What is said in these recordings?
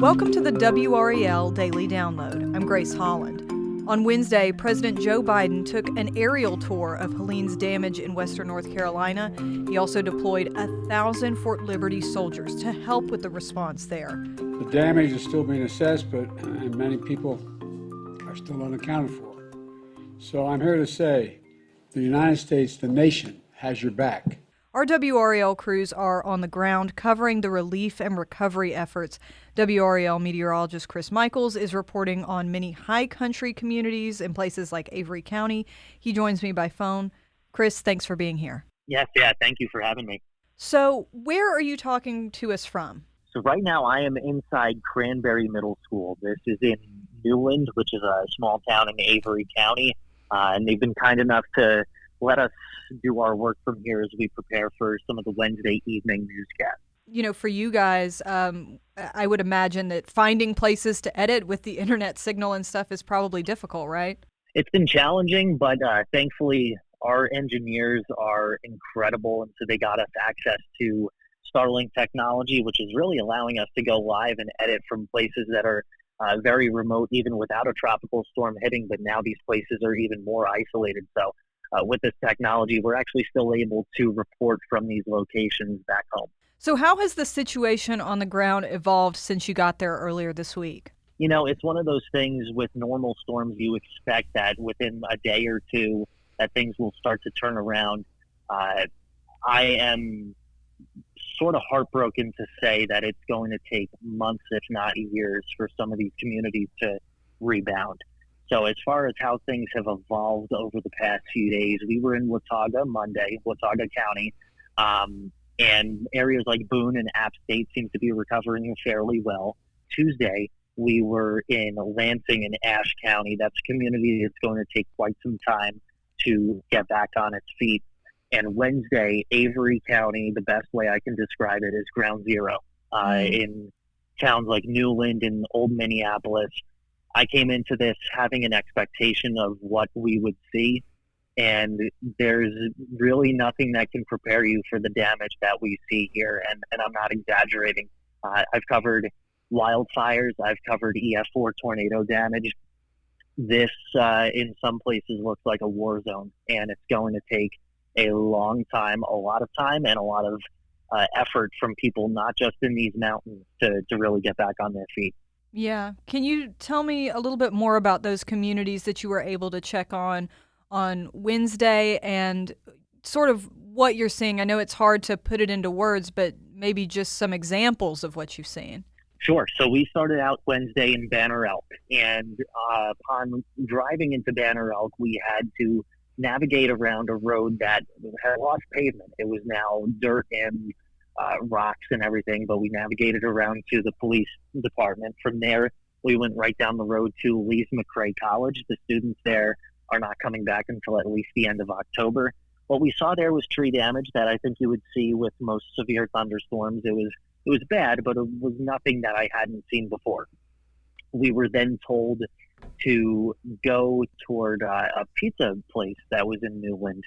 Welcome to the WRAL Daily Download. I'm Grace Holland. On Wednesday, President Joe Biden took an aerial tour of Helene's damage in western North Carolina. He also deployed 1,000 Fort Liberty soldiers to help with the response there. The damage is still being assessed, and many people are still unaccounted for. So I'm here to say the United States, the nation, has your back. Our WRAL crews are on the ground covering the relief and recovery efforts. WRAL Meteorologist Chris Michaels is reporting on many high country communities in places like Avery County. He joins me by phone. Chris, thanks for being here. Yes, thank you for having me. So where are you talking to us from? So right now I am inside Cranberry Middle School. This is in Newland, which is a small town in Avery County. And they've been kind enough to let us do our work from here as we prepare for some of the Wednesday evening newscasts. You know, for you guys, I would imagine that finding places to edit with the internet signal and stuff is probably difficult, right? It's been challenging, but thankfully our engineers are incredible, and so they got us access to Starlink technology, which is really allowing us to go live and edit from places that are very remote, even without a tropical storm hitting, but now these places are even more isolated. So with this technology, we're actually still able to report from these locations back home. So how has the situation on the ground evolved since you got there earlier this week? You know, it's one of those things with normal storms, you expect that within a day or two that things will start to turn around. I am sort of heartbroken to say that it's going to take months, if not years, for some of these communities to rebound. So as far as how things have evolved over the past few days, we were in Watauga Monday, Watauga County, and areas like Boone and App State seem to be recovering fairly well. Tuesday, we were in Lansing and Ashe County. That's a community that's going to take quite some time to get back on its feet. And Wednesday, Avery County, the best way I can describe it is ground zero. In towns like Newland and Old Minneapolis, I came into this having an expectation of what we would see, and there's really nothing that can prepare you for the damage that we see here, and I'm not exaggerating. I've covered wildfires, I've covered EF4 tornado damage. This, in some places, looks like a war zone, and it's going to take a long time, a lot of time, and a lot of effort from people, not just in these mountains, to really get back on their feet. Yeah. Can you tell me a little bit more about those communities that you were able to check on Wednesday and sort of what you're seeing? I know it's hard to put it into words, but maybe just some examples of what you've seen. Sure. So we started out Wednesday in Banner Elk, and upon driving into Banner Elk, we had to navigate around a road that had lost pavement. It was now dirt and rocks and everything, but we navigated around to the police department. From there, we went right down the road to Lee's McRae College. The students there are not coming back until at least the end of October. What we saw there was tree damage that I think you would see with most severe thunderstorms. It was bad, but it was nothing that I hadn't seen before. We were then told to go toward a pizza place that was in Newland,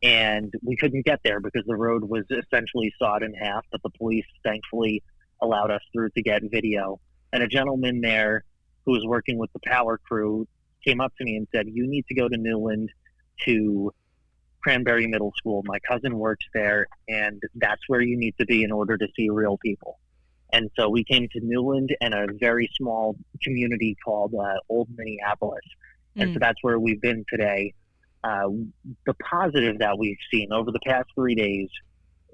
and we couldn't get there because the road was essentially sawed in half, but the police thankfully allowed us through to get video. And a gentleman there who was working with the power crew came up to me and said, "You need to go to Newland to Cranberry Middle School. My cousin works there, and that's where you need to be in order to see real people." And so we came to Newland and a very small community called Old Minneapolis. And so that's where we've been today. The positive that we've seen over the past 3 days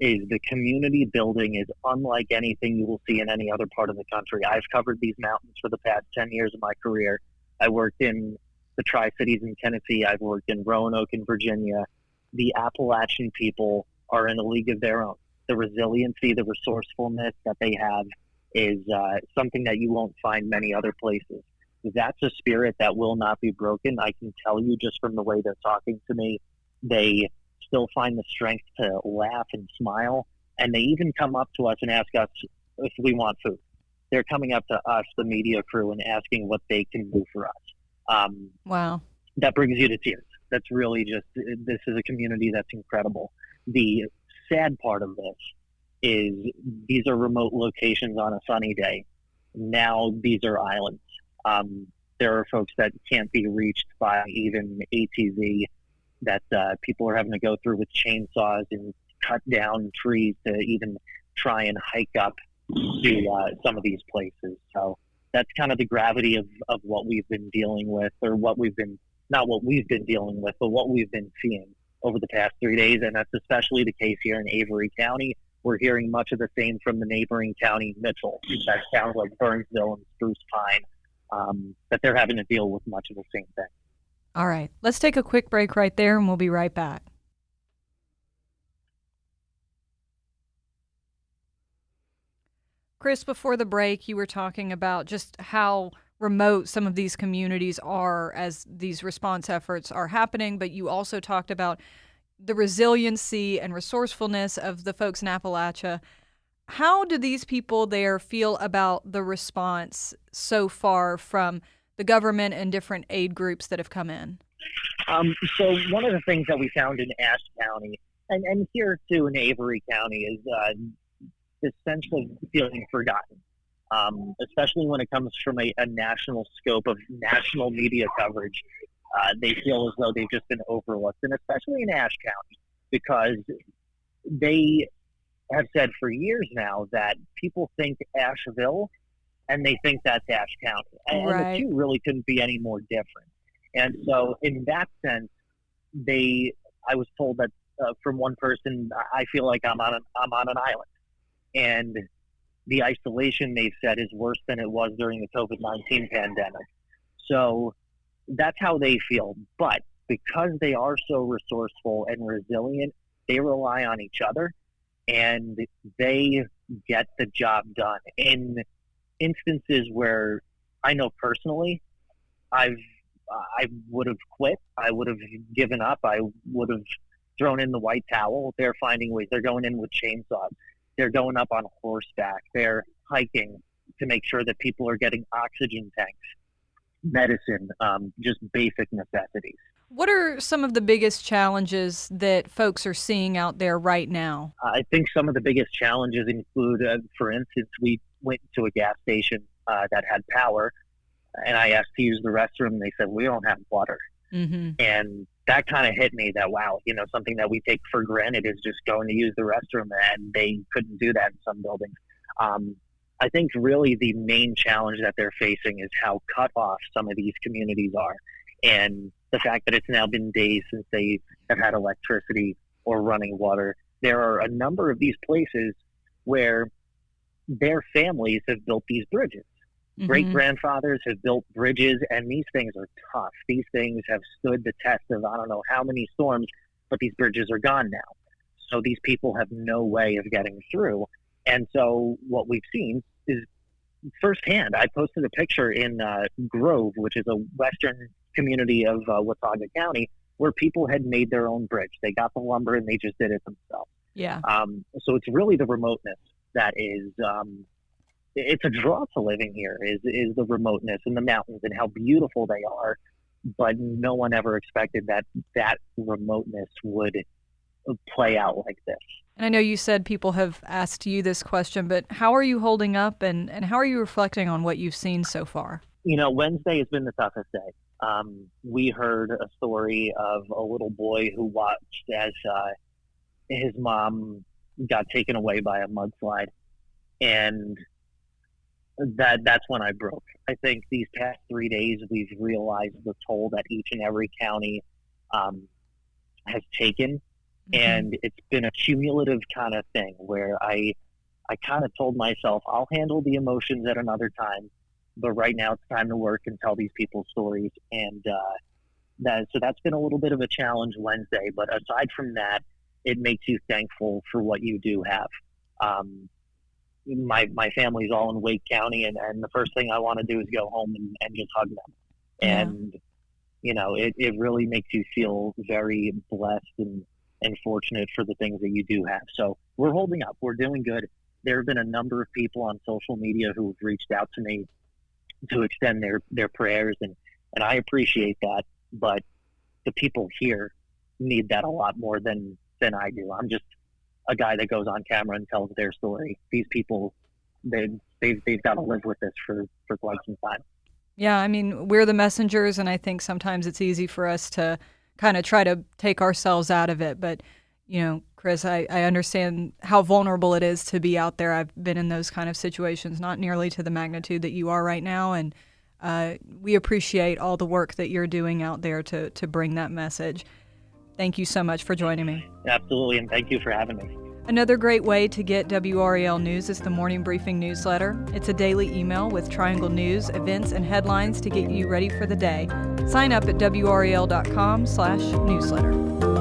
is the community building is unlike anything you will see in any other part of the country. I've covered these mountains for the past 10 years of my career. I worked in the Tri-Cities in Tennessee. I've worked in Roanoke in Virginia. The Appalachian people are in a league of their own. The resiliency, the resourcefulness that they have is something that you won't find many other places. That's a spirit that will not be broken. I can tell you just from the way they're talking to me, they still find the strength to laugh and smile. And they even come up to us and ask us if we want food. They're coming up to us, the media crew, and asking what they can do for us. Wow. That brings you to tears. That's really just, this is a community that's incredible. The sad part of this is these are remote locations on a sunny day. Now these are islands. There are folks that can't be reached by even ATV, that people are having to go through with chainsaws and cut down trees to even try and hike up to some of these places. So that's kind of the gravity of what we've been dealing with, or what we've been, not what we've been dealing with, but what we've been seeing over the past 3 days. And that's especially the case here in Avery County. We're hearing much of the same from the neighboring county, Mitchell. That sounds like Burnsville and Spruce Pine, that they're having to deal with much of the same thing. All right, let's take a quick break right there, and we'll be right back. Chris, before the break, you were talking about just how remote some of these communities are as these response efforts are happening, but you also talked about the resiliency and resourcefulness of the folks in Appalachia. How do these people there feel about the response so far from the government and different aid groups that have come in? So one of the things that we found in Ashe County, and here too in Avery County, is this sense of feeling forgotten, especially when it comes from a national scope of national media coverage. They feel as though they've just been overlooked, and especially in Ashe County, because they have said for years now that people think Asheville and they think that's Ashe County. And Right. the two really couldn't be any more different. And so in that sense, I was told that from one person, I feel like I'm on an island. And the isolation, they've said, is worse than it was during the COVID-19 pandemic. So that's how they feel. But because they are so resourceful and resilient, they rely on each other, and they get the job done. In instances where I know personally, I would have quit, I would have given up, I would have thrown in the white towel. They're finding ways. They're going in with chainsaws. They're going up on horseback. They're hiking to make sure that people are getting oxygen tanks, medicine, just basic necessities. What are some of the biggest challenges that folks are seeing out there right now? I think some of the biggest challenges include, for instance, we went to a gas station that had power, and I asked to use the restroom, and they said, we don't have water. Mm-hmm. And that kind of hit me that, wow, something that we take for granted is just going to use the restroom, and they couldn't do that in some buildings. I think really the main challenge that they're facing is how cut off some of these communities are. And the fact that it's now been days since they have had electricity or running water. There are a number of these places where their families have built these bridges. Mm-hmm. Great-grandfathers have built bridges, and these things are tough. These things have stood the test of I don't know how many storms, but these bridges are gone now. So these people have no way of getting through. And so what we've seen is firsthand. I posted a picture in Grove, which is a western community of Watauga County, where people had made their own bridge. They got the lumber and they just did it themselves. Yeah. So it's really the remoteness that is, it's a draw to living here, is the remoteness and the mountains and how beautiful they are. But no one ever expected that remoteness would play out like this. And I know you said people have asked you this question, but how are you holding up, and how are you reflecting on what you've seen so far? Wednesday has been the toughest day. We heard a story of a little boy who watched as his mom got taken away by a mudslide, and that's when I broke. I think these past 3 days we've realized the toll that each and every county has taken. Mm-hmm. And it's been a cumulative kind of thing where I kind of told myself, I'll handle the emotions at another time, but right now it's time to work and tell these people's stories. And so that's been a little bit of a challenge Wednesday. But aside from that, it makes you thankful for what you do have. My family's all in Wake County, and the first thing I want to do is go home and just hug them. Yeah. And, it really makes you feel very blessed and fortunate for the things that you do have. So we're holding up. We're doing good. There have been a number of people on social media who have reached out to me to extend their prayers, and I appreciate that. But the people here need that a lot more than I do. I'm just a guy that goes on camera and tells their story. These people they've got to live with this for quite some time. Yeah, I mean, we're the messengers, and I think sometimes it's easy for us to kind of try to take ourselves out of it. But, Chris, I understand how vulnerable it is to be out there. I've been in those kind of situations, not nearly to the magnitude that you are right now. And we appreciate all the work that you're doing out there to bring that message. Thank you so much for joining me. Absolutely, and thank you for having me. Another great way to get WRAL News is the Morning Briefing newsletter. It's a daily email with Triangle news, events, and headlines to get you ready for the day. Sign up at WRAL.com/newsletter.